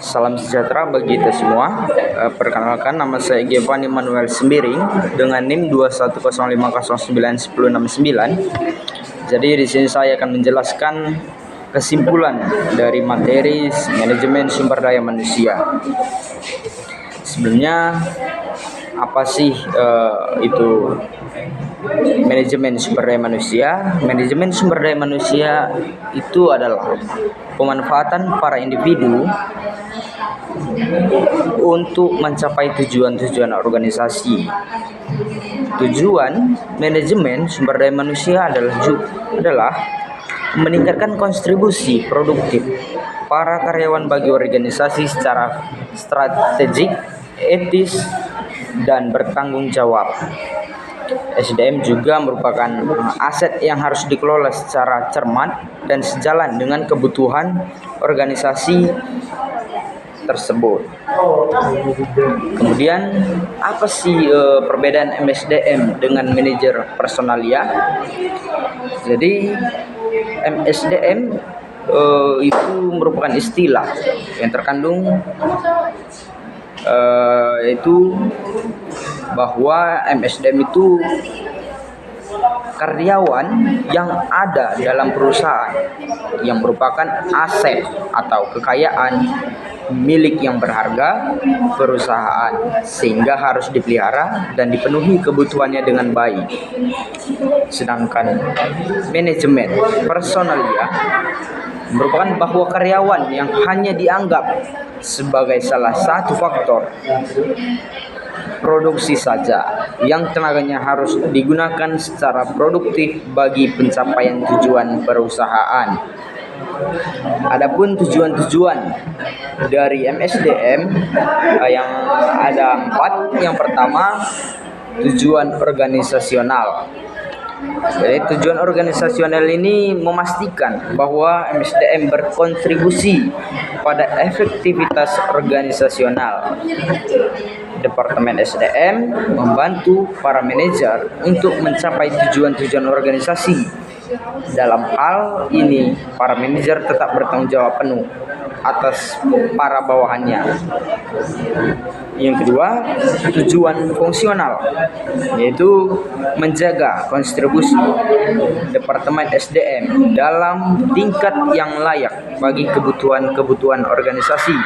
Salam sejahtera bagi kita semua. Perkenalkan, nama saya Giovanni Manuel Sembiring dengan NIM 210509109. Jadi di sini saya akan menjelaskan kesimpulan dari materi manajemen sumber daya manusia. Sebelumnya, apa sih itu manajemen sumber daya manusia? Manajemen sumber daya manusia itu adalah pemanfaatan para individu untuk mencapai tujuan-tujuan organisasi. Tujuan manajemen sumber daya manusia adalah meningkatkan kontribusi produktif para karyawan bagi organisasi secara strategik, etis, dan bertanggung jawab. SDM juga merupakan aset yang harus dikelola secara cermat dan sejalan dengan kebutuhan organisasi tersebut. Kemudian, apa sih perbedaan MSDM dengan manajer personalia? Jadi MSDM itu merupakan istilah yang terkandung yaitu bahwa MSDM itu karyawan yang ada dalam perusahaan yang merupakan aset atau kekayaan milik yang berharga perusahaan, sehingga harus dipelihara dan dipenuhi kebutuhannya dengan baik. Sedangkan manajemen personalia merupakan bahwa karyawan yang hanya dianggap sebagai salah satu faktor produksi saja yang tenaganya harus digunakan secara produktif bagi pencapaian tujuan perusahaan. Adapun tujuan-tujuan dari MSDM yang ada 4. Yang pertama, tujuan organisasional. Jadi tujuan organisasional ini memastikan bahwa MSDM berkontribusi pada efektivitas organisasional. Departemen SDM membantu para manajer untuk mencapai tujuan-tujuan organisasi. Dalam hal ini, para manajer tetap bertanggung jawab penuh atas para bawahannya. Yang kedua, tujuan fungsional, yaitu menjaga kontribusi Departemen SDM dalam tingkat yang layak bagi kebutuhan organisasi.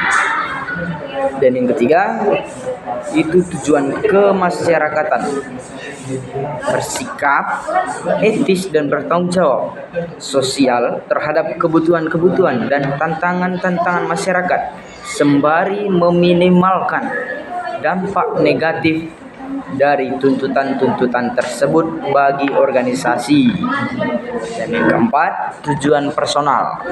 Dan yang ketiga, itu tujuan kemasyarakatan, bersikap etis dan bertanggung jawab sosial terhadap kebutuhan-kebutuhan dan tantangan-tantangan masyarakat, sembari meminimalkan dampak negatif dari tuntutan-tuntutan tersebut bagi organisasi. Dan yang keempat, tujuan personal.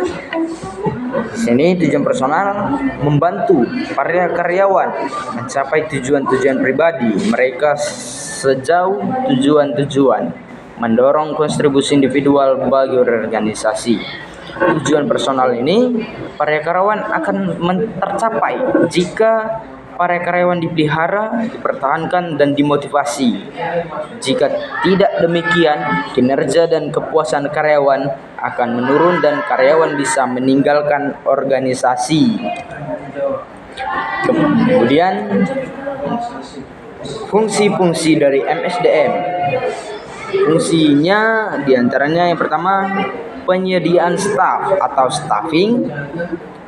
Di sini tujuan personal membantu para karyawan mencapai tujuan-tujuan pribadi mereka sejauh tujuan-tujuan, mendorong kontribusi individual bagi organisasi. Tujuan personal ini para karyawan akan tercapai jika para karyawan dipelihara, dipertahankan, dan dimotivasi. Jika tidak demikian, kinerja dan kepuasan karyawan akan menurun dan karyawan bisa meninggalkan organisasi. Kemudian, fungsi-fungsi dari MSDM. Fungsinya diantaranya yang pertama, penyediaan staf atau staffing,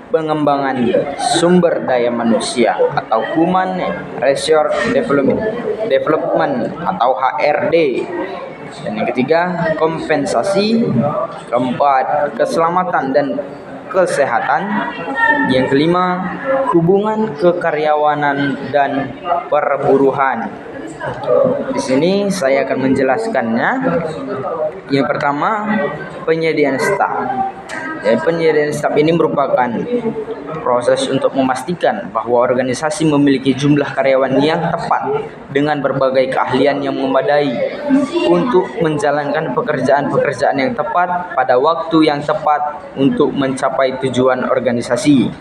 pengembangan sumber daya manusia atau Human Resource Development atau HRD. Dan yang ketiga, kompensasi. Keempat, keselamatan dan kesehatan. Yang kelima, hubungan kekaryawanan dan perburuhan. Di sini saya akan menjelaskannya. Yang pertama, penyediaan staf. Penyediaan staf ini merupakan proses untuk memastikan bahwa organisasi memiliki jumlah karyawan yang tepat dengan berbagai keahlian yang memadai untuk menjalankan pekerjaan-pekerjaan yang tepat pada waktu yang tepat untuk mencapai tujuan organisasi.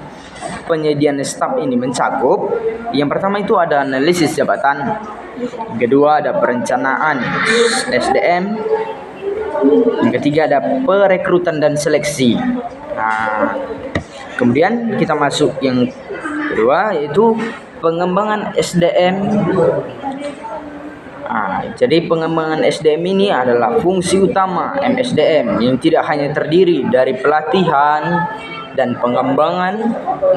Penyediaan staf ini mencakup, yang pertama itu ada analisis jabatan, yang kedua ada perencanaan SDM, yang ketiga ada perekrutan dan seleksi. Kemudian kita masuk yang kedua, yaitu pengembangan SDM. Jadi pengembangan SDM ini adalah fungsi utama MSDM yang tidak hanya terdiri dari pelatihan dan pengembangan,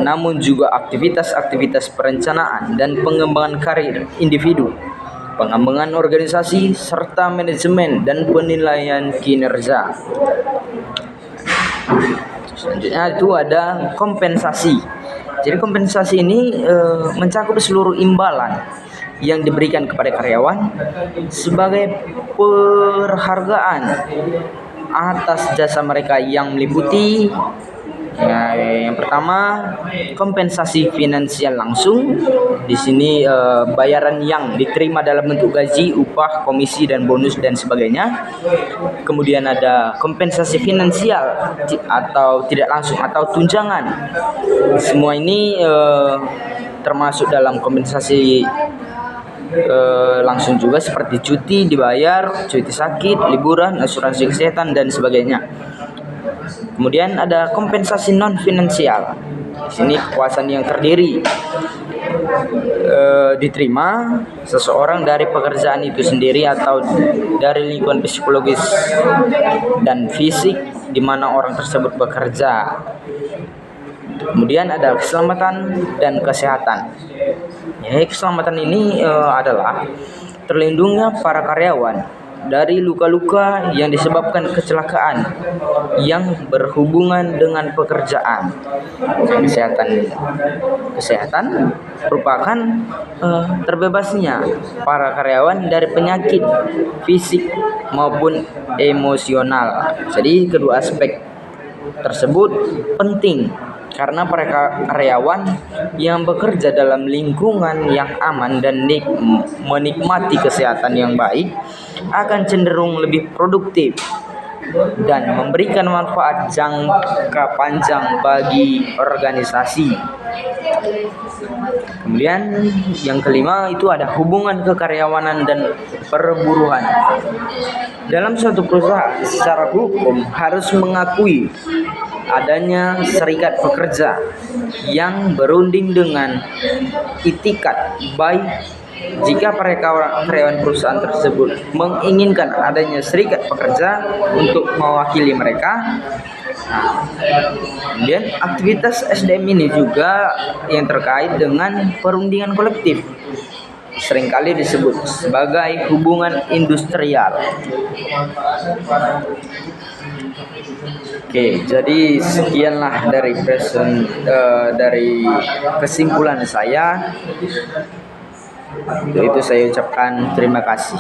namun juga aktivitas-aktivitas perencanaan dan pengembangan karir individu, pengembangan organisasi, serta manajemen dan penilaian kinerja. Selanjutnya itu ada kompensasi. Jadi kompensasi ini mencakup seluruh imbalan yang diberikan kepada karyawan sebagai penghargaan atas jasa mereka yang meliputi yang pertama, kompensasi finansial langsung. Di sini bayaran yang diterima dalam bentuk gaji, upah, komisi, dan bonus dan sebagainya. Kemudian ada kompensasi finansial atau tidak langsung atau tunjangan. Semua ini termasuk dalam kompensasi langsung juga, seperti cuti dibayar, cuti sakit, liburan, asuransi kesehatan, dan sebagainya. Kemudian ada kompensasi non finansial. Di sini kepuasan yang terdiri diterima seseorang dari pekerjaan itu sendiri atau dari lingkungan psikologis dan fisik di mana orang tersebut bekerja. Kemudian ada keselamatan dan kesehatan. Keselamatan ini adalah terlindungnya para karyawan dari luka-luka yang disebabkan kecelakaan yang berhubungan dengan pekerjaan. Kesehatan merupakan terbebasnya para karyawan dari penyakit fisik maupun emosional. Jadi kedua aspek tersebut penting karena para karyawan yang bekerja dalam lingkungan yang aman dan menikmati kesehatan yang baik akan cenderung lebih produktif dan memberikan manfaat jangka panjang bagi organisasi. Kemudian yang kelima itu ada hubungan kekaryawanan dan perburuhan. Dalam suatu perusahaan secara hukum harus mengakui adanya serikat pekerja yang berunding dengan itikat baik. Jika para karyawan perusahaan tersebut menginginkan adanya serikat pekerja untuk mewakili mereka. Kemudian aktivitas SDM ini juga yang terkait dengan perundingan kolektif, seringkali disebut sebagai hubungan industrial. Oke, jadi sekianlah dari kesimpulan saya. Itu saya ucapkan terima kasih.